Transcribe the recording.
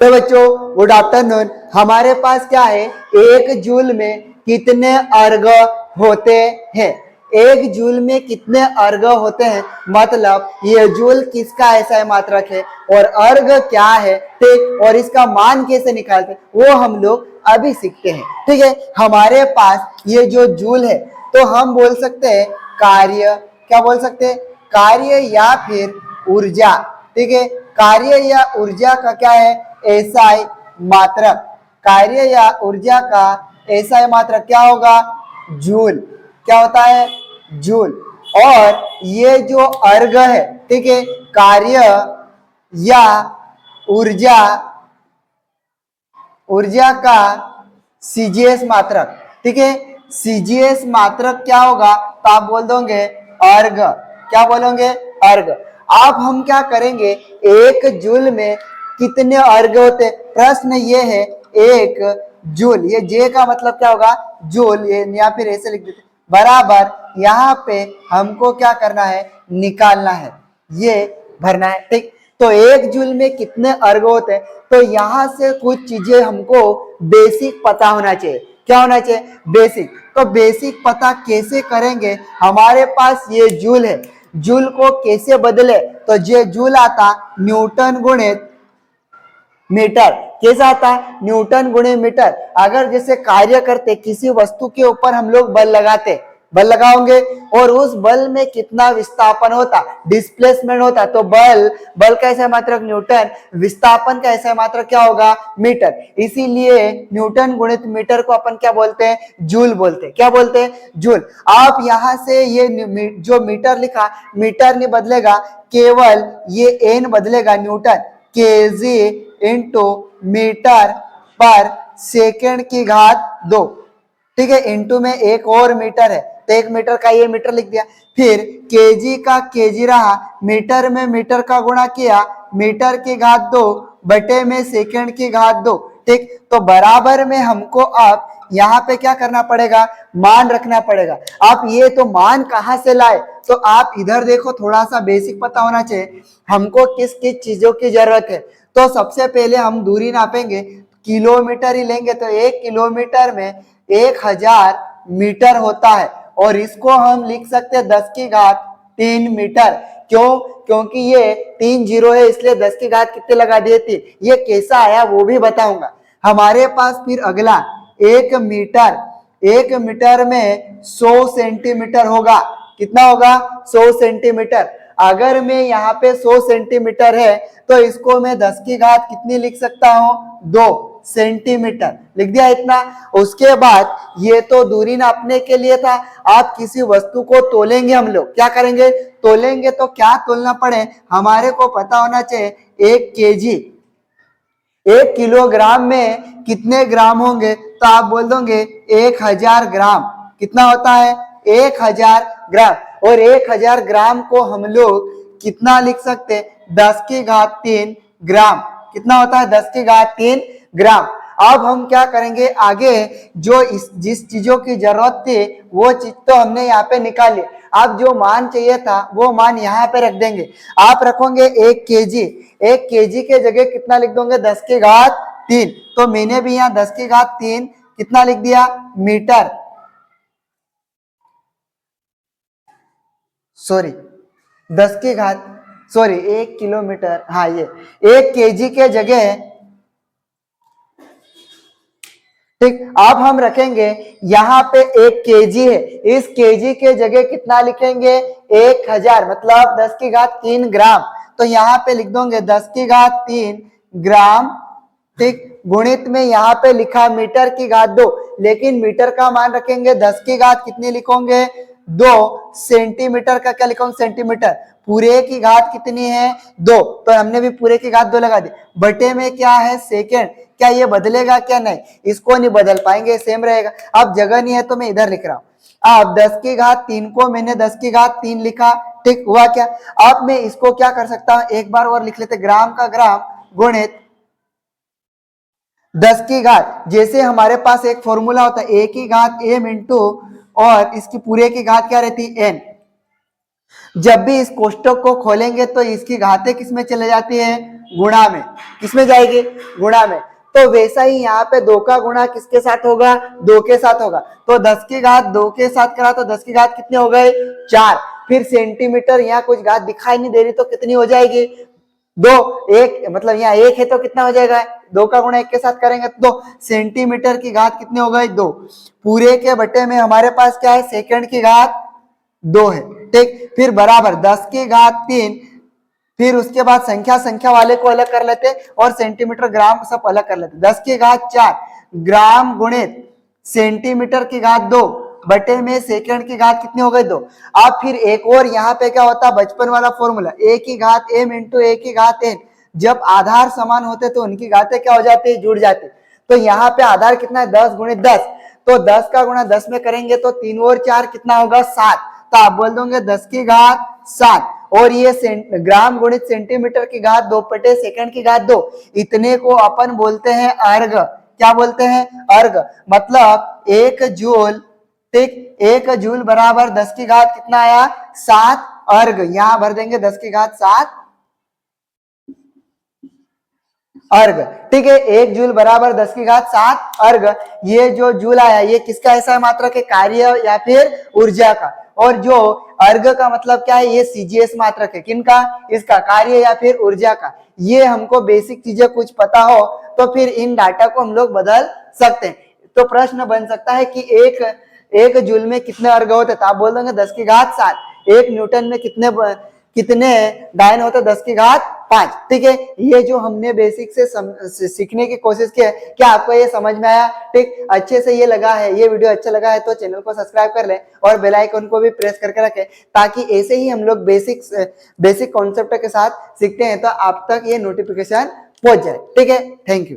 तो बच्चों good afternoon. हमारे पास क्या है, एक जूल में कितने अर्ग होते हैं। एक जूल में कितने अर्ग होते हैं, मतलब ये जूल किसका ऐसा मात्रक है और अर्ग क्या है, ठीक, और इसका मान कैसे निकालते वो हम लोग अभी सीखते हैं। ठीक है, हमारे पास ये जो जूल है तो हम बोल सकते हैं कार्य, क्या बोल सकते हैं, कार्य या फिर ऊर्जा। ठीक है, कार्य या ऊर्जा का क्या है, एसआई मात्रक। कार्य या ऊर्जा का एसआई मात्रक क्या होगा, जूल। क्या होता है, जूल। और ये जो अर्ग है, ठीक है, कार्य या ऊर्जा, ऊर्जा का सीजीएस मात्रक। ठीक है, सीजीएस मात्रक क्या होगा, तो आप बोल दोगे अर्ग। क्या बोलोगे, अर्ग। अब हम क्या करेंगे, एक जूल में कितने अर्ग होते, प्रश्न ये है एक जूल, ये जे का मतलब क्या होगा, जूल, ये या फिर ऐसे लिख देते बराबर, यहाँ पे हमको क्या करना है, निकालना है, ये भरना है। ठीक, तो एक जूल में कितने अर्ग होते हैं, तो यहां से कुछ चीजें हमको बेसिक पता होना चाहिए। क्या होना चाहिए, बेसिक। तो बेसिक पता कैसे करेंगे, हमारे पास ये जूल है, जूल को कैसे बदले, तो ये जूल आता न्यूटन गुणित मीटर। कैसा आता, न्यूटन गुणे मीटर। अगर जैसे कार्य करते किसी वस्तु के ऊपर हम लोग बल लगाते, बल लगाओगे और उस बल में कितना विस्थापन होता, डिस्प्लेसमेंट होता, तो बल का ऐसा मात्रक न्यूटन, विस्थापन का ऐसा मात्रक क्या होगा, मीटर। इसीलिए न्यूटन गुणित मीटर को अपन क्या बोलते हैं, जूल बोलते हैं। क्या बोलते हैं, जूल। आप यहां से ये जो मीटर लिखा, मीटर नहीं बदलेगा, केवल ये एन बदलेगा, न्यूटन केजी इंटू मीटर पर सेकंड की घात 2। ठीक है, इंटू में एक और मीटर है तो एक मीटर का ये मीटर लिख दिया, फिर केजी का केजी रहा, मीटर में मीटर का गुणा किया, मीटर की घात 2 बटे में सेकंड की घात 2। ठीक, तो बराबर में हमको अब यहाँ पे क्या करना पड़ेगा, मान रखना पड़ेगा। आप ये तो मान कहाँ से लाए, तो आप इधर देखो, थोड़ा सा बेसिक पता होना चाहिए हमको किस किस चीजों की जरूरत है। तो सबसे पहले हम दूरी नापेंगे, किलोमीटर ही लेंगे, तो 1 किलोमीटर में 1000 मीटर होता है, और इसको हम लिख सकते हैं 10 की घात 3 मीटर। क्यों, क्योंकि ये 3 जीरो है, इसलिए 10 की घात कितने लगा दिए 3। ये कैसा आया वो भी बताऊंगा। हमारे पास फिर अगला 1 मीटर, 1 मीटर में 100 सेंटीमीटर होगा। कितना होगा, 100 सेंटीमीटर। अगर मैं यहाँ पे 100 सेंटीमीटर है तो इसको मैं 10 की घात कितनी लिख सकता हूँ, 2 सेंटीमीटर लिख दिया इतना। उसके बाद ये तो दूरी नापने के लिए था, आप किसी वस्तु को तोलेंगे, हम लोग क्या करेंगे, तोलेंगे, तो क्या तोलना पड़े, हमारे को पता होना चाहिए 1 केजी, 1 किलोग्राम में कितने ग्राम होंगे, तो आप बोल दोगे 1000 ग्राम। कितना होता है, 1000 ग्राम। और 1000 ग्राम को हम लोग कितना लिख सकते हैं, 10 की घात 3 ग्राम। कितना होता है, 10 की घात 3 ग्राम। अब हम क्या करेंगे, आगे जो जिस चीजों की जरूरत थी वो चीज तो हमने यहाँ पे निकाली, अब जो मान चाहिए था वो मान यहाँ पे रख देंगे। आप रखोगे 1 केजी, 1 केजी के जगह कितना लिख दोगे, 10 की घात 3। तो मैंने भी यहाँ 10 की घात 3 कितना लिख दिया, मीटर, सॉरी 10 की घात, सॉरी 1 किलोमीटर, हाँ ये 1 केजी के जगह, ठीक। अब हम रखेंगे यहाँ पे 1 केजी है, इस केजी के जगह कितना लिखेंगे, 1000, मतलब 10 की घात 3 ग्राम। तो यहाँ पे लिख दोगे 10 की घात 3 ग्राम, ठीक, गुणित में यहाँ पे लिखा मीटर की घात 2, लेकिन मीटर का मान रखेंगे 10 की घात कितनी लिखोगे, 2 सेंटीमीटर का क्या लिखोगे, सेंटीमीटर, पूरे की घात कितनी है, 2, तो हमने भी पूरे की घात 2 लगा दी, बटे में क्या है, सेकेंड। क्या ये बदलेगा, क्या नहीं, इसको नहीं बदल पाएंगे, सेम रहेगा। अब जगह नहीं है तो मैं इधर लिख रहा हूं। अब 10 की घात 3 को मैंने 10 की घात 3 लिखा, ठीक हुआ क्या। अब मैं इसको क्या कर सकता हूं, एक बार और लिख लेते, ग्राम का ग्राम गुणित 10 की घात, जैसे हमारे पास एक फॉर्मूला होता है, ए की घात एम इंटू, और इसकी पूरे की घात क्या रहती है, एन। जब भी इस कोष्टक को खोलेंगे तो इसकी घातें किस में चले जाती है, गुणा में, किसमें जाएगी, गुणा में। तो वैसा ही यहाँ पे 2 का गुणा किसके साथ होगा, 2 के साथ होगा। तो 10 की घात 2 के साथ करा तो 10 की घात कितने हो गए, 4। फिर सेंटीमीटर, यहाँ कुछ घात दिखाई नहीं दे रही तो कितनी हो जाएगी, 2। एक मतलब यहाँ 1 है तो कितना हो जाएगा, 2 का गुणा 1 के साथ करेंगे तो 2 सेंटीमीटर की घात कितनी हो गई, 2। पूरे के बटे में हमारे पास क्या है, सेकंड की घात 2 है, ठीक। फिर बराबर 10 की घात 3, फिर उसके बाद संख्या वाले को अलग कर लेते और सेंटीमीटर ग्राम सब अलग कर लेते। 10 की घात 4 ग्राम गुणित सेंटीमीटर की घात 2 बटे में सेकंड की घात कितनी हो गई, 2। अब फिर एक और यहाँ पे क्या होता है, बचपन वाला फॉर्मूला, a की घात m इंटू a की घात n। जब आधार समान होते तो उनकी घातें क्या हो जाती है, जुड़ जाती। तो यहाँ पे आधार कितना है, 10 गुणित 10। तो 10 का गुणा 10 में करेंगे तो 3 और 4 कितना होगा, 7। तो आप बोल दोगे 10 की घात 7। और ये ग्राम गुणित सेंटीमीटर की घात 2 बटे सेकंड की घात 2, इतने को अपन बोलते हैं अर्घ। क्या बोलते हैं, अर्घ। मतलब 1 जूल, ठीक, 1 जूल बराबर 10 की घात कितना आया, 7 अर्घ। यहां भर देंगे 10 की घात 7 अर्घ, ठीक है। 1 जूल बराबर 10 की घात 7 अर्घ। ये जो जूल आया ये किसका ऐसा मात्रक है, कार्य या फिर ऊर्जा का। और जो अर्घ का मतलब क्या है, ये सीजीएस मात्रक है, किनका, इसका, कार्य या फिर ऊर्जा का। ये हमको बेसिक चीजें कुछ पता हो तो फिर इन डाटा को हम लोग बदल सकते हैं। तो प्रश्न बन सकता है कि एक जूल में कितने अर्घ होते, तो आप बोल देंगे 10 की घात 7। 1 न्यूटन में कितने डायन होते, 10 की घात 5, ठीक है। ये जो हमने बेसिक से सीखने की कोशिश की है, क्या आपको ये समझ में आया, ठीक। अच्छे से ये लगा है, ये वीडियो अच्छा लगा है तो चैनल को सब्सक्राइब कर लें और बेल आइकन को भी प्रेस करके रखें, ताकि ऐसे ही हम लोग बेसिक कॉन्सेप्ट के साथ सीखते हैं तो आप तक ये नोटिफिकेशन पहुंच जाए, ठीक है। Thank you.